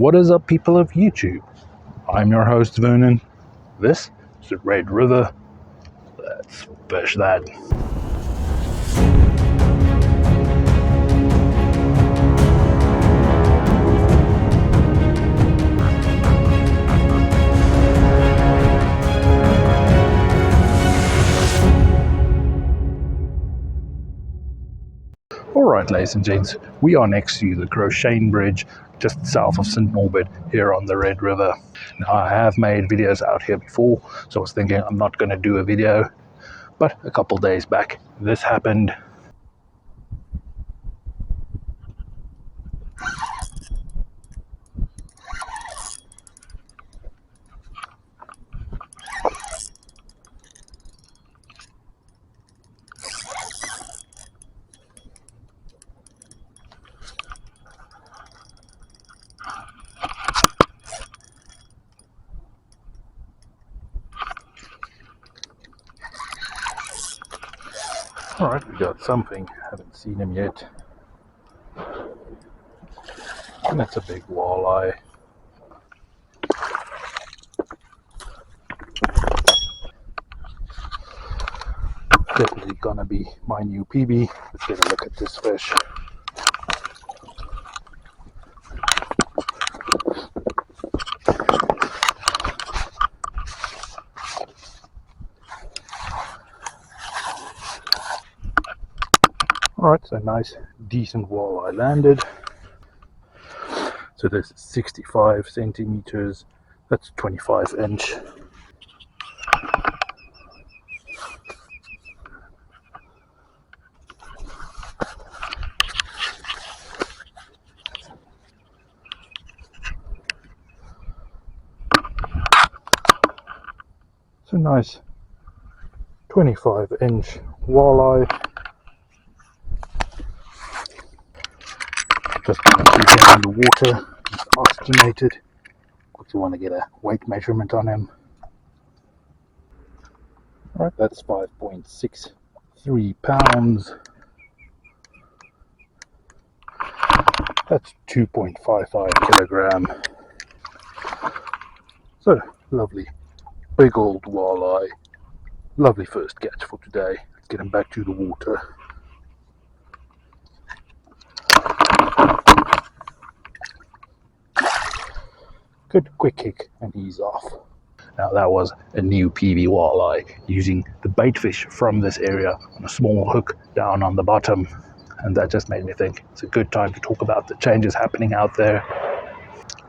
What is up, people of YouTube? I'm your host, Vernon. This is the Red River. Let's fish that. Alright, ladies and gents, we are next to the Crouchaine Bridge, just south of St. Norbert, here on the Red River. Now, I have made videos out here before, so I was thinking I'm not going to do a video, but a couple days back, this happened. Alright, we got something. Haven't seen him yet. And it's a big walleye. Definitely gonna be my new PB. Let's get a look at this fish. Alright, so nice, decent walleye landed. So this is 65 centimeters, that's 25 inch. So nice 25 inch walleye. Just going to keep him in the water, he's oxygenated. Quickly want to get a weight measurement on him. Alright, that's 5.63 pounds. That's 2.55 kilogram. So, lovely, big old walleye. Lovely first catch for today. Let's get him back to the water. Good quick kick and he's off. Now that was a new PB walleye using the baitfish from this area on a small hook down on the bottom, and that just made me think it's a good time to talk about the changes happening out there.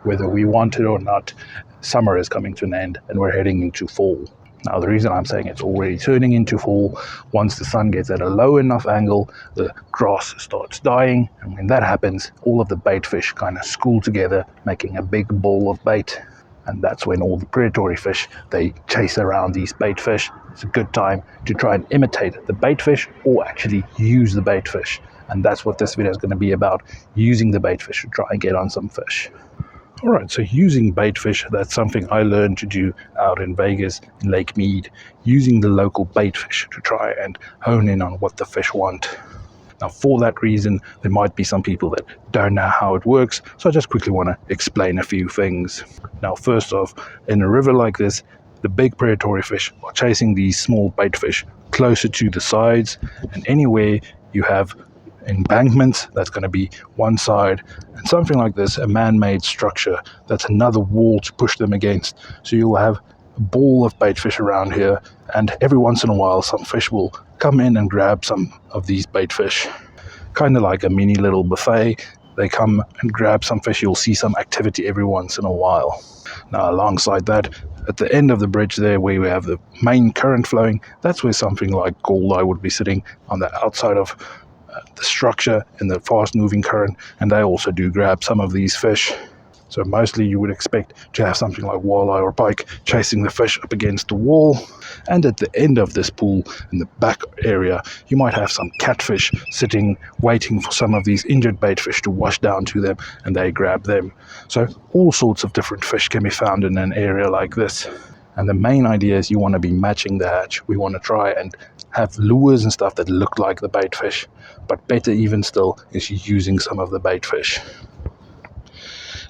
Whether we want it or not, summer is coming to an end and we're heading into fall. Now the reason I'm saying it's already turning into fall, once the sun gets at a low enough angle, the grass starts dying, and when that happens, all of the bait fish kind of school together, making a big ball of bait. And that's when all the predatory fish, they chase around these bait fish. It's a good time to try and imitate the bait fish or actually use the bait fish. And that's what this video is going to be about, using the bait fish to try and get on some fish. Alright, so using baitfish, that's something I learned to do out in Vegas, in Lake Mead, using the local baitfish to try and hone in on what the fish want. Now for that reason, there might be some people that don't know how it works, so I just quickly want to explain a few things. Now first off, in a river like this, the big predatory fish are chasing these small baitfish closer to the sides, and anywhere you have embankments, that's going to be one side, and something like this, a man-made structure, that's another wall to push them against. So you'll have a ball of baitfish around here, and every once in a while some fish will come in and grab some of these baitfish, kind of like a mini little buffet. They come and grab some fish. You'll see some activity every once in a while. Now alongside that, at the end of the bridge there, where we have the main current flowing, that's where something like galleye would be sitting on the outside of the structure in the fast moving current, and they also do grab some of these fish. So mostly you would expect to have something like walleye or pike chasing the fish up against the wall, and at the end of this pool in the back area you might have some catfish sitting waiting for some of these injured baitfish to wash down to them, and they grab them. So all sorts of different fish can be found in an area like this. And the main idea is you want to be matching the hatch. We want to try and have lures and stuff that look like the baitfish, but better even still is using some of the baitfish.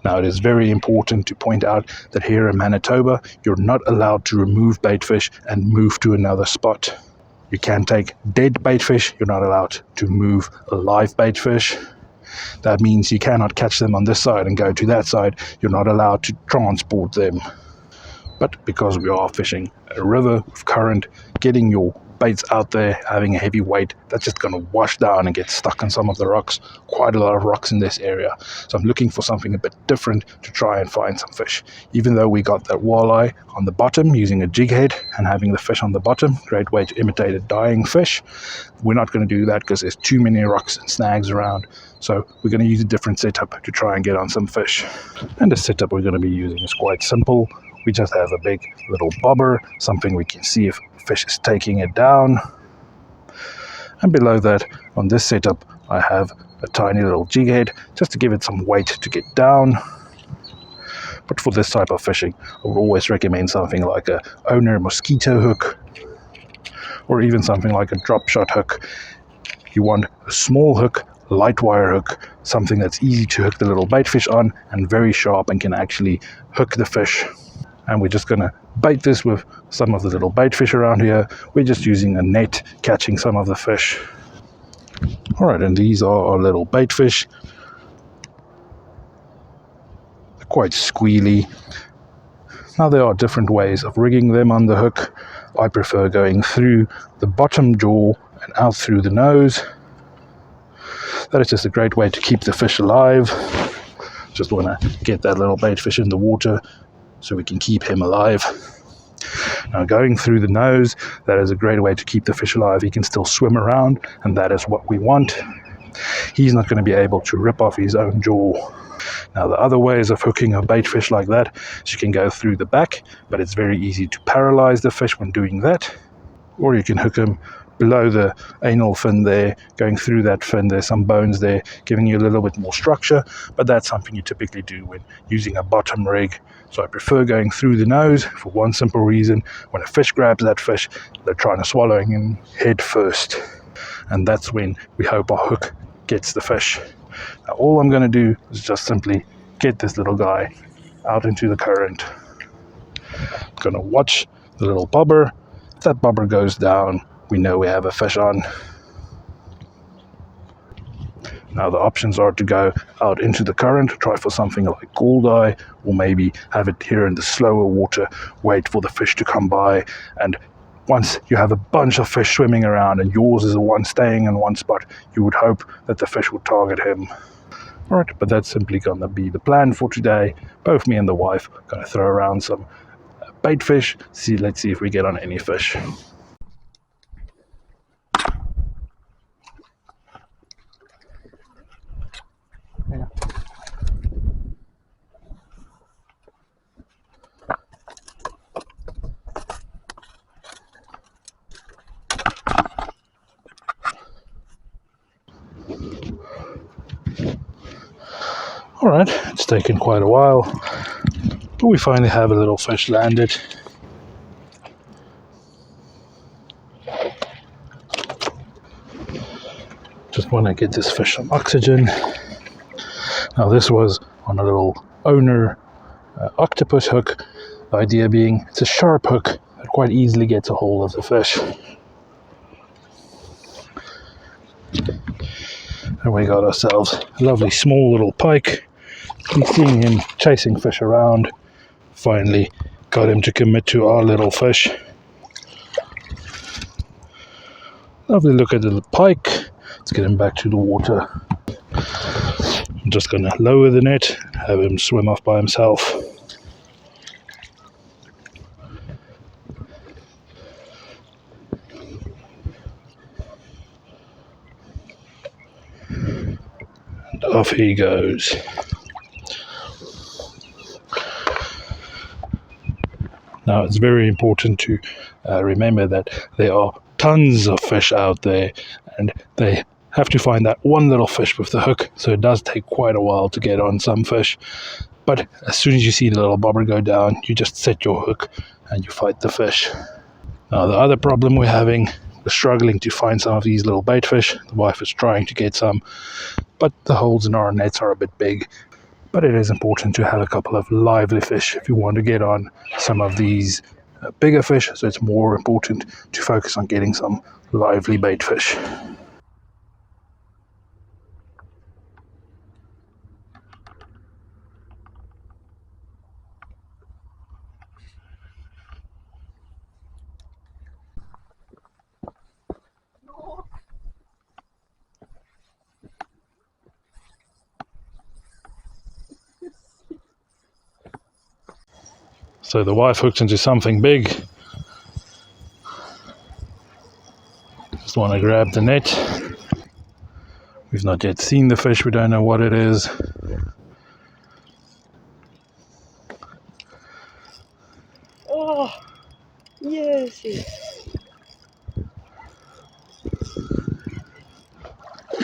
Now, it is very important to point out that here in Manitoba, you're not allowed to remove baitfish and move to another spot. You can take dead baitfish, you're not allowed to move a live baitfish. That means you cannot catch them on this side and go to that side. You're not allowed to transport them. But because we are fishing a river with current, getting your baits out there, having a heavy weight, that's just going to wash down and get stuck on some of the rocks. Quite a lot of rocks in this area. So I'm looking for something a bit different to try and find some fish. Even though we got that walleye on the bottom using a jig head and having the fish on the bottom, great way to imitate a dying fish, we're not going to do that because there's too many rocks and snags around. So we're going to use a different setup to try and get on some fish. And the setup we're going to be using is quite simple. We just have a big little bobber, something we can see if fish is taking it down. And below that, on this setup, I have a tiny little jig head, just to give it some weight to get down. But for this type of fishing, I would always recommend something like a owner mosquito hook, or even something like a drop shot hook. You want a small hook, light wire hook, something that's easy to hook the little baitfish on and very sharp and can actually hook the fish. And we're just going to bait this with some of the little baitfish around here. We're just using a net, catching some of the fish. Alright, and these are our little baitfish. They're quite squealy. Now there are different ways of rigging them on the hook. I prefer going through the bottom jaw and out through the nose. That is just a great way to keep the fish alive. Just want to get that little baitfish in the water so we can keep him alive. Now going through the nose, that is a great way to keep the fish alive. He can still swim around, and that is what we want. He's not going to be able to rip off his own jaw. Now the other ways of hooking a baitfish like that is you can go through the back, but it's very easy to paralyze the fish when doing that. Or you can hook him below the anal fin there, going through that fin. There's some bones there, giving you a little bit more structure, but that's something you typically do when using a bottom rig. So I prefer going through the nose for one simple reason. When a fish grabs that fish, they're trying to swallow him head first. And that's when we hope our hook gets the fish. Now all I'm going to do is just simply get this little guy out into the current. I'm going to watch the little bobber. If that bobber goes down, we know we have a fish on. Now the options are to go out into the current, try for something like goldeye, or maybe have it here in the slower water, wait for the fish to come by, and once you have a bunch of fish swimming around and yours is the one staying in one spot, you would hope that the fish would target him. Alright, but that's simply going to be the plan for today. Both me and the wife are going to throw around some bait fish. Let's see if we get on any fish. Yeah. Alright, it's taken quite a while, but we finally have a little fish landed. Just want to get this fish some oxygen. Now this was on a little owner octopus hook. The idea being it's a sharp hook that quite easily gets a hold of the fish. And we got ourselves a lovely small little pike. We've seen him chasing fish around. Finally got him to commit to our little fish. Lovely look at the little pike. Let's get him back to the water. I'm just going to lower the net, have him swim off by himself. And off he goes. Now it's very important to remember that there are tons of fish out there, and they have to find that one little fish with the hook, so it does take quite a while to get on some fish. But as soon as you see the little bobber go down, you just set your hook and you fight the fish. Now the other problem we're having, we're struggling to find some of these little bait fish. The wife is trying to get some, but the holes in our nets are a bit big. but it is important to have a couple of lively fish if you want to get on some of these bigger fish, so it's more important to focus on getting some lively bait fish. So the wife hooked into something big. Just want to grab the net. We've not yet seen the fish, we don't know what it is. Oh, yes.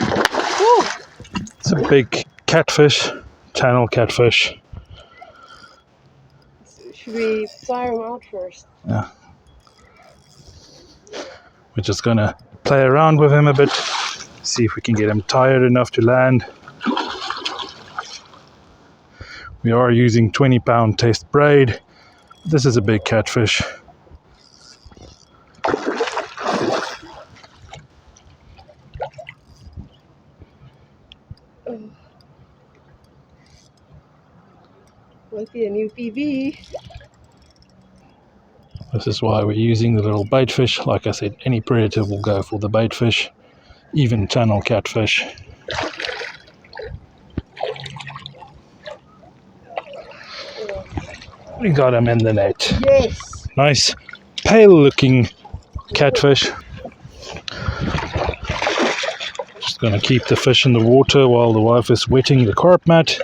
Oh. It's a big catfish, channel catfish. Should we fire him out first? Yeah. We're just gonna play around with him a bit, see if we can get him tired enough to land. We are using 20-pound test braid. This is a big catfish. Might be a new PB. This is why we're using the little baitfish. Like I said, any predator will go for the baitfish, even channel catfish. We got him in the net. Yes. Nice, pale-looking catfish. Just gonna keep the fish in the water while the wife is wetting the carp mat.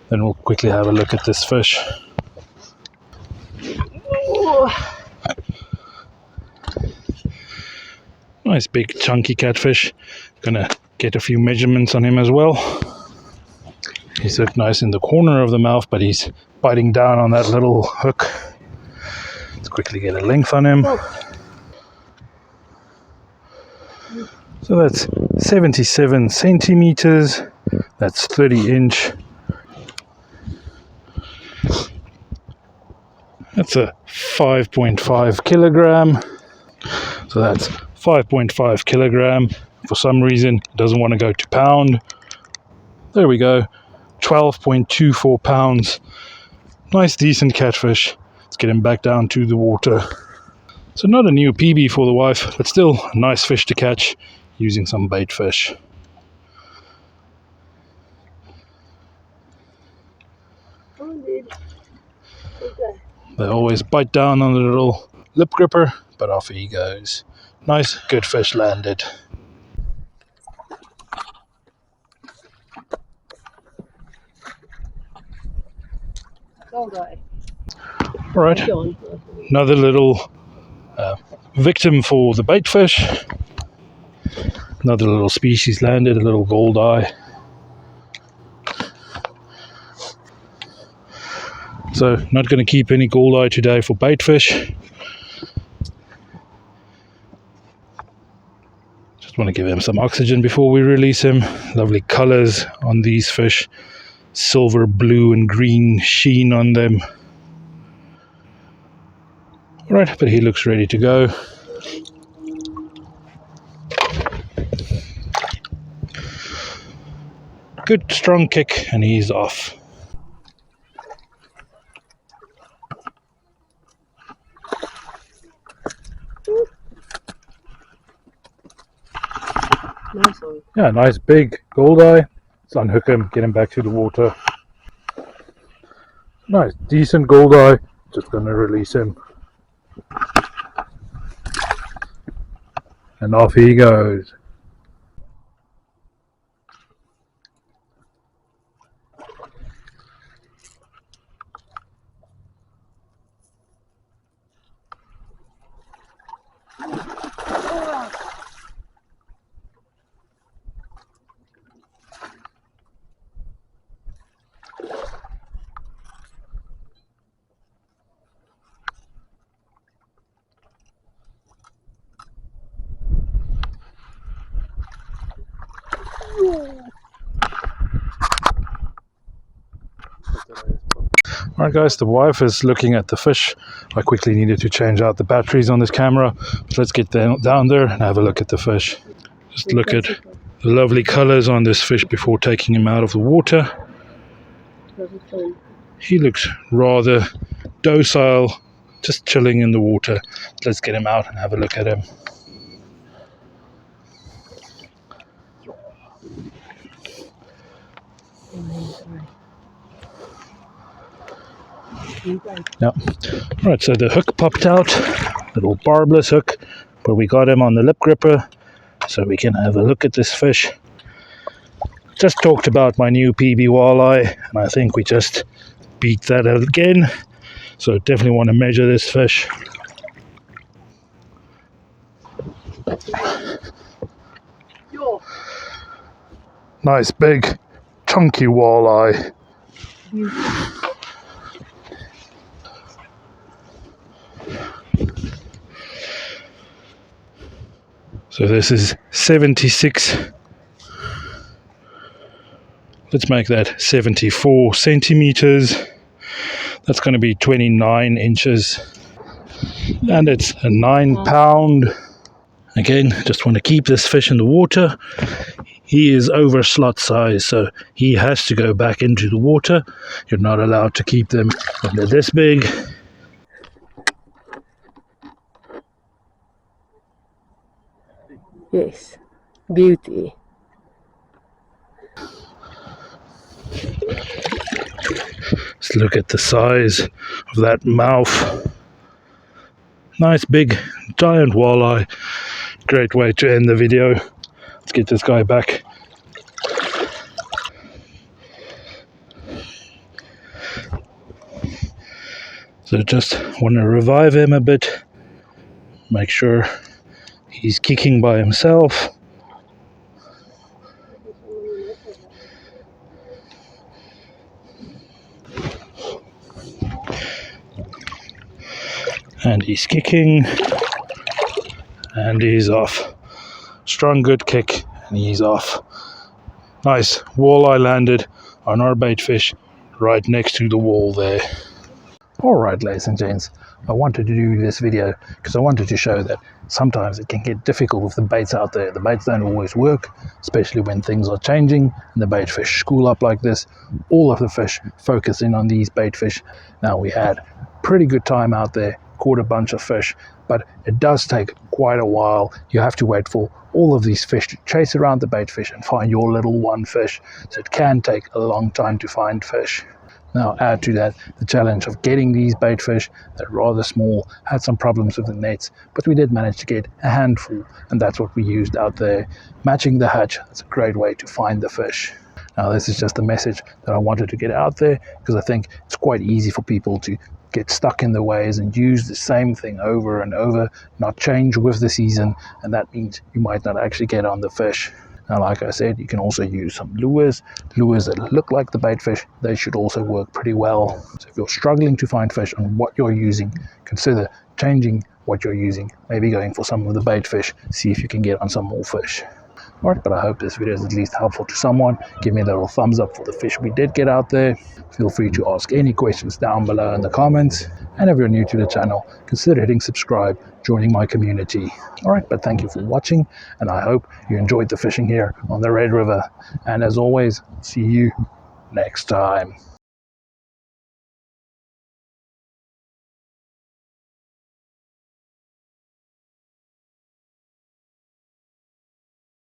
Then we'll quickly have a look at this fish. Ooh. Nice big chunky catfish. Gonna get a few measurements on him as well. He's hooked nice in the corner of the mouth, but he's biting down on that little hook. Let's quickly get a length on him. Oh. So that's 77 centimeters. That's 30-inch. That's a 5.5 kilogram. So that's 5.5 kilogram. For some reason, it doesn't want to go to pound. There we go. 12.24 pounds. Nice, decent catfish. Let's get him back down to the water. So not a new PB for the wife, but still a nice fish to catch using some bait fish. Oh, indeed. Okay. They always bite down on the little lip gripper, but off he goes. Nice, good fish landed. All right. All right, another little victim for the bait fish. Another little species landed, a little goldeye. So not going to keep any goldeye today for bait fish. Just want to give him some oxygen before we release him. Lovely colors on these fish. Silver, blue and green sheen on them. Alright, but he looks ready to go. Good strong kick and he's off. Nice one. Yeah, nice big goldeye. Let's unhook him, get him back to the water. Nice, decent goldeye. Just gonna release him. And off he goes. Alright guys, the wife is looking at the fish. I quickly needed to change out the batteries on this camera. So let's get down there and have a look at the fish. Just look at the lovely colours on this fish before taking him out of the water. He looks rather docile, just chilling in the water. Let's get him out and have a look at him. Yep. Right, so the hook popped out, little barbless hook, but we got him on the lip gripper, so we can have a look at this fish. Just talked about my new PB walleye, and I think we just beat that out again. So definitely want to measure this fish. Nice big chunky walleye. So this is 76. Let's make that 74 centimeters. That's going to be 29 inches. And it's a 9 pound. Again, just want to keep this fish in the water. He is over slot size, so he has to go back into the water. You're not allowed to keep them when they're this big. Yes, beauty. Let's look at the size of that mouth. Nice big giant walleye. Great way to end the video. Let's get this guy back. So just want to revive him a bit. Make sure he's kicking by himself. And he's kicking. And he's off. Strong good kick and he's off. Nice walleye landed on our baitfish right next to the wall there. Alright ladies and gents, I wanted to do this video because I wanted to show that sometimes it can get difficult with the baits out there. The baits don't always work, especially when things are changing and the baitfish school up like this. All of the fish focus in on these baitfish. Now we had pretty good time out there, caught a bunch of fish, but it does take quite a while. You have to wait for all of these fish to chase around the baitfish and find your little one fish. So it can take a long time to find fish. Now add to that the challenge of getting these baitfish that are rather small, had some problems with the nets, but we did manage to get a handful, and that's what we used out there. Matching the hatch, that's a great way to find the fish. Now this is just a message that I wanted to get out there because I think it's quite easy for people to get stuck in the ways and use the same thing over and over, not change with the season, and that means you might not actually get on the fish. Now, like I said, you can also use some lures that look like the baitfish. They should also work pretty well. So if you're struggling to find fish on what you're using, consider changing what you're using. Maybe going for some of the baitfish, see if you can get on some more fish. Alright, but I hope this video is at least helpful to someone. Give me a little thumbs up for the fish we did get out there. Feel free to ask any questions down below in the comments. And if you're new to the channel, consider hitting subscribe, joining my community. Alright, but thank you for watching, and I hope you enjoyed the fishing here on the Red River. And as always, see you next time.